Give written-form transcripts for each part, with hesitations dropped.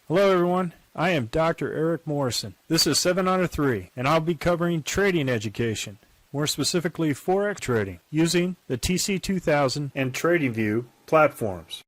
Hello everyone, I am Dr. Eric Morrison. This is 7 Under 3, and I'll be covering trading education, more specifically FOREX trading, using the TC2000 and TradingView platforms.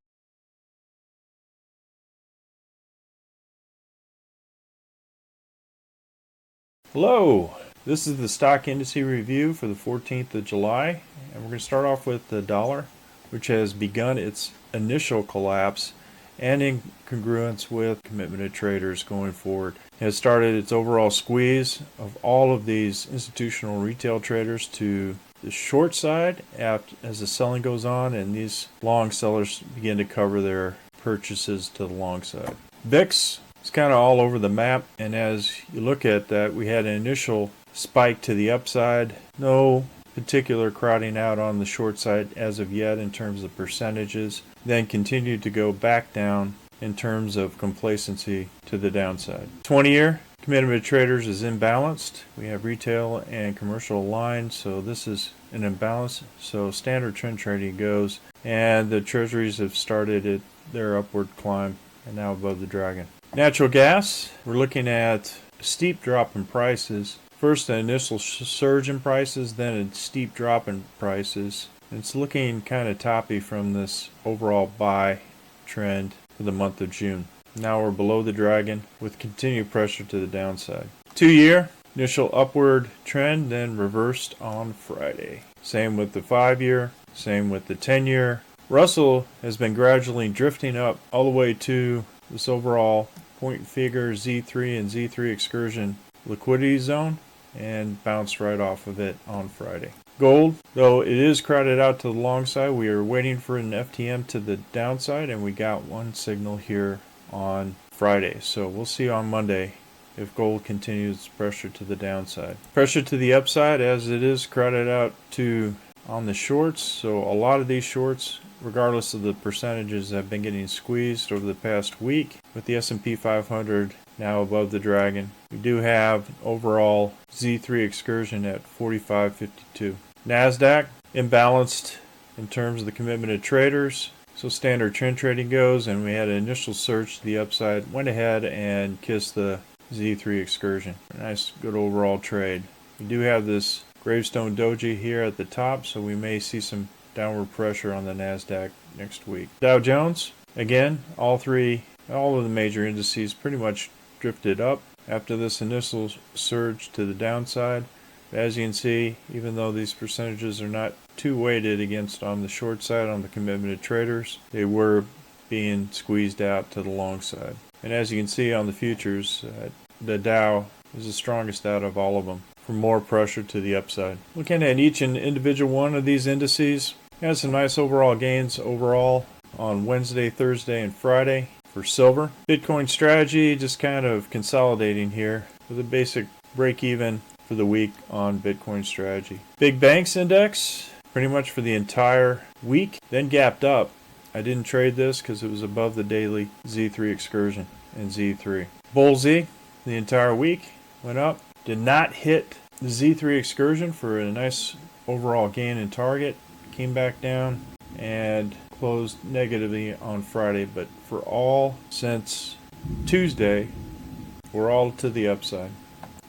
Hello, this is the stock indice review for the 14th of July, and we're going to start off with the dollar, which has begun its initial collapse and in congruence with commitment of traders going forward. It has started its overall squeeze of all of these institutional retail traders to the short side as the selling goes on, and these long sellers begin to cover their purchases to the long side. VIX is kind of all over the map, and as you look at that, we had an initial spike to the upside. No particular crowding out on the short side as of yet in terms of percentages, then continued to go back down in terms of complacency to the downside. 20-year commitment of traders is imbalanced. We have retail and commercial aligned, so this is an imbalance. So standard trend trading goes, and the treasuries have started their upward climb and now above the dragon. Natural gas, we're looking at a steep drop in prices. First, an initial surge in prices, then a steep drop in prices. It's looking kind of toppy from this overall buy trend for the month of June. Now we're below the dragon with continued pressure to the downside. 2-year, initial upward trend, then reversed on Friday. Same with the 5-year, same with the 10-year. Russell has been gradually drifting up all the way to this overall point figure Z3 and Z3 excursion liquidity zone and bounced right off of it on Friday. Gold, though it is crowded out to the long side, we are waiting for an FTM to the downside, and we got one signal here on Friday. So we'll see on Monday if gold continues pressure to the downside. Pressure to the upside as it is crowded out to on the shorts. So a lot of these shorts, regardless of the percentages, have been getting squeezed over the past week with the S&P 500 now above the dragon. We do have overall Z3 excursion at 45.52. NASDAQ imbalanced in terms of the commitment of traders. So standard trend trading goes, and we had an initial surge to the upside, went ahead and kissed the Z3 excursion. Nice, good overall trade. We do have this gravestone doji here at the top, so we may see some downward pressure on the NASDAQ next week. Dow Jones, again, all of the major indices pretty much drifted up after this initial surge to the downside. As you can see, even though these percentages are not too weighted against on the short side on the commitment of traders, they were being squeezed out to the long side. And as you can see on the futures, the Dow is the strongest out of all of them for more pressure to the upside. Looking at each and individual one of these indices, has some nice overall gains overall on Wednesday, Thursday, and Friday. For silver, Bitcoin strategy just kind of consolidating here with a basic break even for the week on Bitcoin strategy. Big banks index pretty much for the entire week, then gapped up. I didn't trade this because it was above the daily Z3 excursion and Z3. Bull Z the entire week went up, did not hit the Z3 excursion for a nice overall gain in target, came back down and closed negatively on Friday, but for all since Tuesday, we're all to the upside.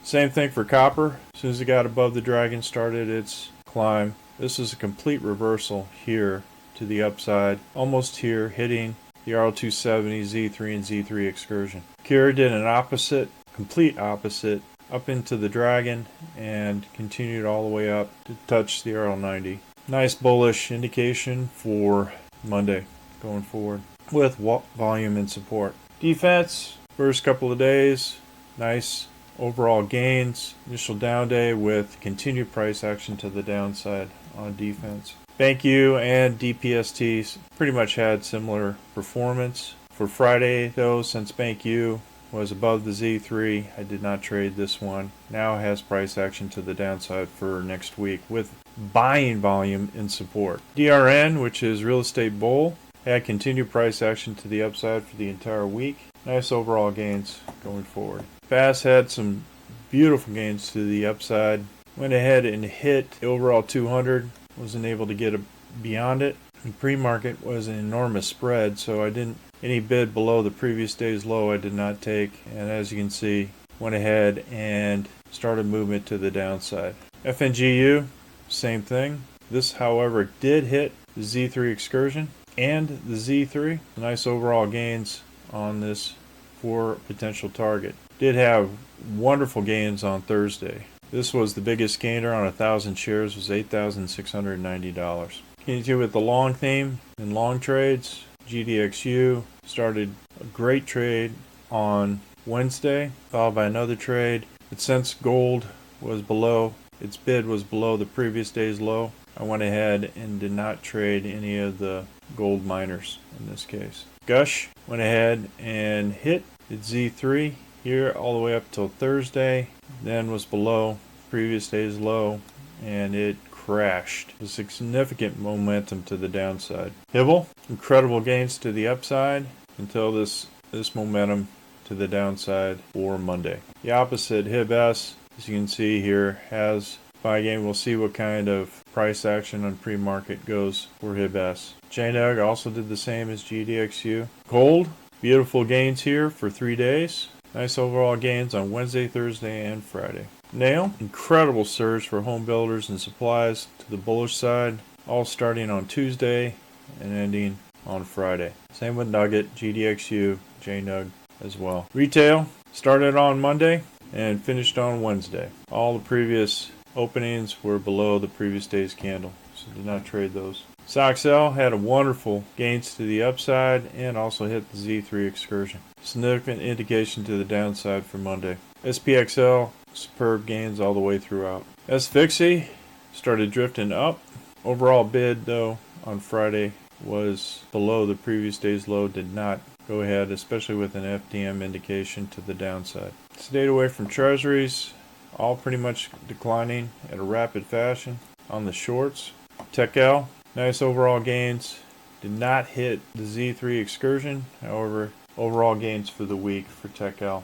Same thing for copper. As soon as it got above the dragon, started its climb. This is a complete reversal here to the upside, almost here, hitting the RL270, Z3, and Z3 excursion. Kira did an opposite, complete opposite, up into the dragon and continued all the way up to touch the RL90. Nice bullish indication for Monday going forward with volume and support. Defense, first couple of days, nice overall gains. Initial down day with continued price action to the downside on defense. BankU and DPST pretty much had similar performance. For Friday though, since BankU was above the Z3, I did not trade this one. Now has price action to the downside for next week with buying volume in support. DRN, which is real estate bull, had continued price action to the upside for the entire week. Nice overall gains going forward. FAST had some beautiful gains to the upside. Went ahead and hit the overall 200. Wasn't able to get beyond it. The pre-market was an enormous spread, so I didn't Any bid below the previous day's low I did not take, and as you can see, went ahead and started movement to the downside. FNGU, same thing. This, however, did hit the Z3 excursion and the Z3. Nice overall gains on this for potential target. Did have wonderful gains on Thursday. This was the biggest gainer on 1,000 shares, was $8,690. Continue with the long theme and long trades. GDXU started a great trade on Wednesday, followed by another trade. But since gold was below, its bid was below the previous day's low, I went ahead and did not trade any of the gold miners in this case. Gush went ahead and hit its Z3 here all the way up till Thursday, then was below previous day's low, and it crashed with significant momentum to the downside. Hibble, incredible gains to the upside until this momentum to the downside for Monday. The opposite, HIB-S, as you can see here, has buy game. We'll see what kind of price action on pre-market goes for HIB-S. JNUG also did the same as GDXU. Gold, beautiful gains here for 3 days. Nice overall gains on Wednesday, Thursday, and Friday. Nail, incredible surge for home builders and supplies to the bullish side, all starting on Tuesday and ending on Friday. Same with Nugget, GDXU, JNUG as well. Retail started on Monday and finished on Wednesday. All the previous openings were below the previous day's candle, so did not trade those. SOXL had a wonderful gains to the upside and also hit the Z3 excursion. Significant indication to the downside for Monday. SPXL, superb gains all the way throughout. SFIXI started drifting up. Overall bid, though, on Friday was below the previous day's low. Did not go ahead, especially with an FDM indication to the downside. Stayed away from treasuries, all pretty much declining at a rapid fashion. On the shorts, TechL, nice overall gains. Did not hit the Z3 excursion. However, overall gains for the week for TechL.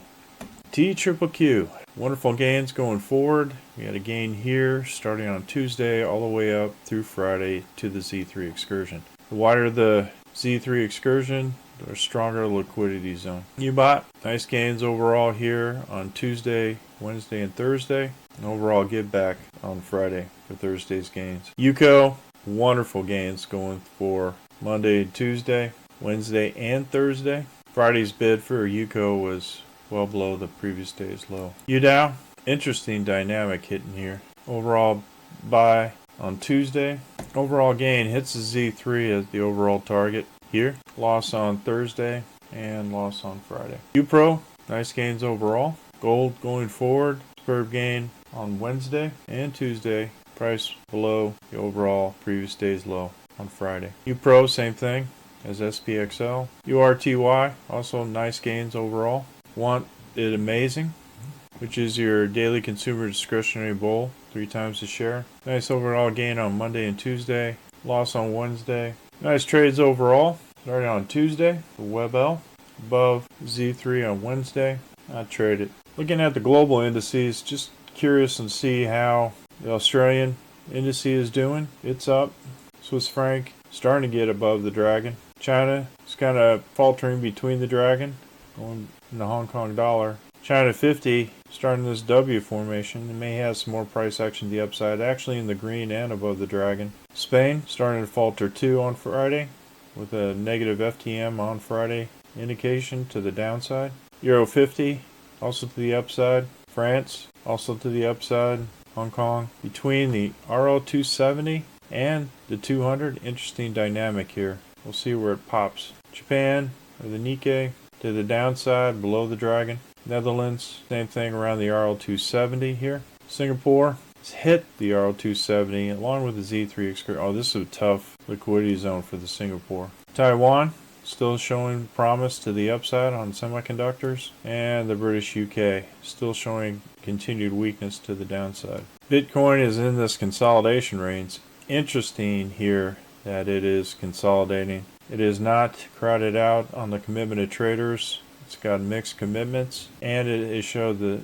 TQQQ, wonderful gains going forward. We had a gain here starting on Tuesday all the way up through Friday to the Z3 excursion. The wider the Z3 excursion, the stronger liquidity zone. UBOT, nice gains overall here on Tuesday, Wednesday, and Thursday. And overall give back on Friday for Thursday's gains. UCO, wonderful gains going for Monday and Tuesday, Wednesday, and Thursday. Friday's bid for UCO was well below the previous day's low. UDOW, interesting dynamic hitting here. Overall buy on Tuesday. Overall gain hits the Z3 as the overall target here. Loss on Thursday and loss on Friday. UPRO, nice gains overall. Gold going forward. Superb gain on Wednesday and Tuesday. Price below the overall previous day's low on Friday. UPRO, same thing as SPXL. URTY, also nice gains overall. Want It Amazing, which is your daily consumer discretionary bull, 3 times the share. Nice overall gain on Monday and Tuesday. Loss on Wednesday. Nice trades overall. Starting on Tuesday for WebL. Above Z3 on Wednesday. Not traded. Looking at the global indices, just curious and see how the Australian index is doing. It's up. Swiss franc starting to get above the dragon. China is kind of faltering between the dragon, going in the Hong Kong dollar. China 50 starting this W formation. It may have some more price action to the upside, actually in the green and above the dragon. Spain starting to falter too on Friday with a negative FTM on Friday indication to the downside. Euro 50 also to the upside. France also to the upside. Hong Kong between the RL 270 and the 200. Interesting dynamic here. We'll see where it pops. Japan or the Nikkei to the downside below the dragon. Netherlands, same thing around the RL 270 here. Singapore has hit the RL 270 along with the Z3 excursion. Oh, this is a tough liquidity zone for the Singapore. Taiwan still showing promise to the upside on semiconductors, and the British UK still showing continued weakness to the downside. Bitcoin is in this consolidation range. Interesting here that it is consolidating. It is not crowded out on the commitment of traders. It's got mixed commitments, and it showed the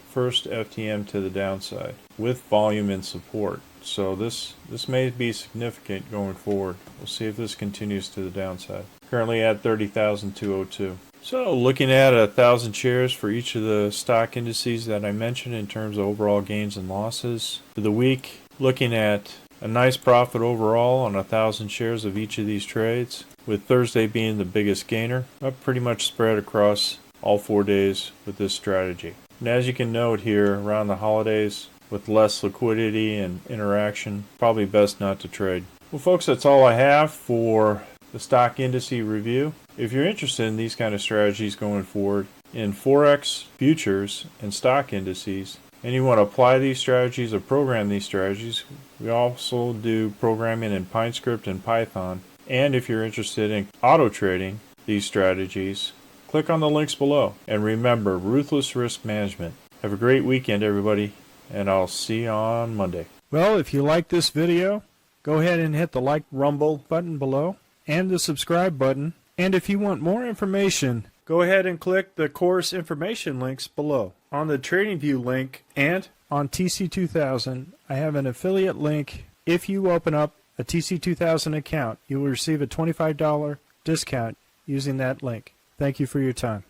first FTM to the downside with volume and support. So this may be significant going forward. We'll see if this continues to the downside. currently at 30,202. So looking at 1,000 shares for each of the stock indices that I mentioned in terms of overall gains and losses. For the week, looking at a nice profit overall on 1,000 shares of each of these trades, with Thursday being the biggest gainer, but pretty much spread across all 4 days with this strategy. And as you can note here, around the holidays, with less liquidity and interaction, probably best not to trade. Well folks, that's all I have for the stock indice review. If you're interested in these kind of strategies going forward in Forex, futures, and stock indices, and you want to apply these strategies or program these strategies, we also do programming in PineScript and Python. And if you're interested in auto trading these strategies, click on the links below. And remember, ruthless risk management. Have a great weekend, everybody, and I'll see you on Monday. Well, if you like this video, go ahead and hit the like Rumble button below and the subscribe button. And if you want more information, go ahead and click the course information links below. On the TradingView link and on TC2000, I have an affiliate link. If you open up a TC2000 account, you will receive a $25 discount using that link. Thank you for your time.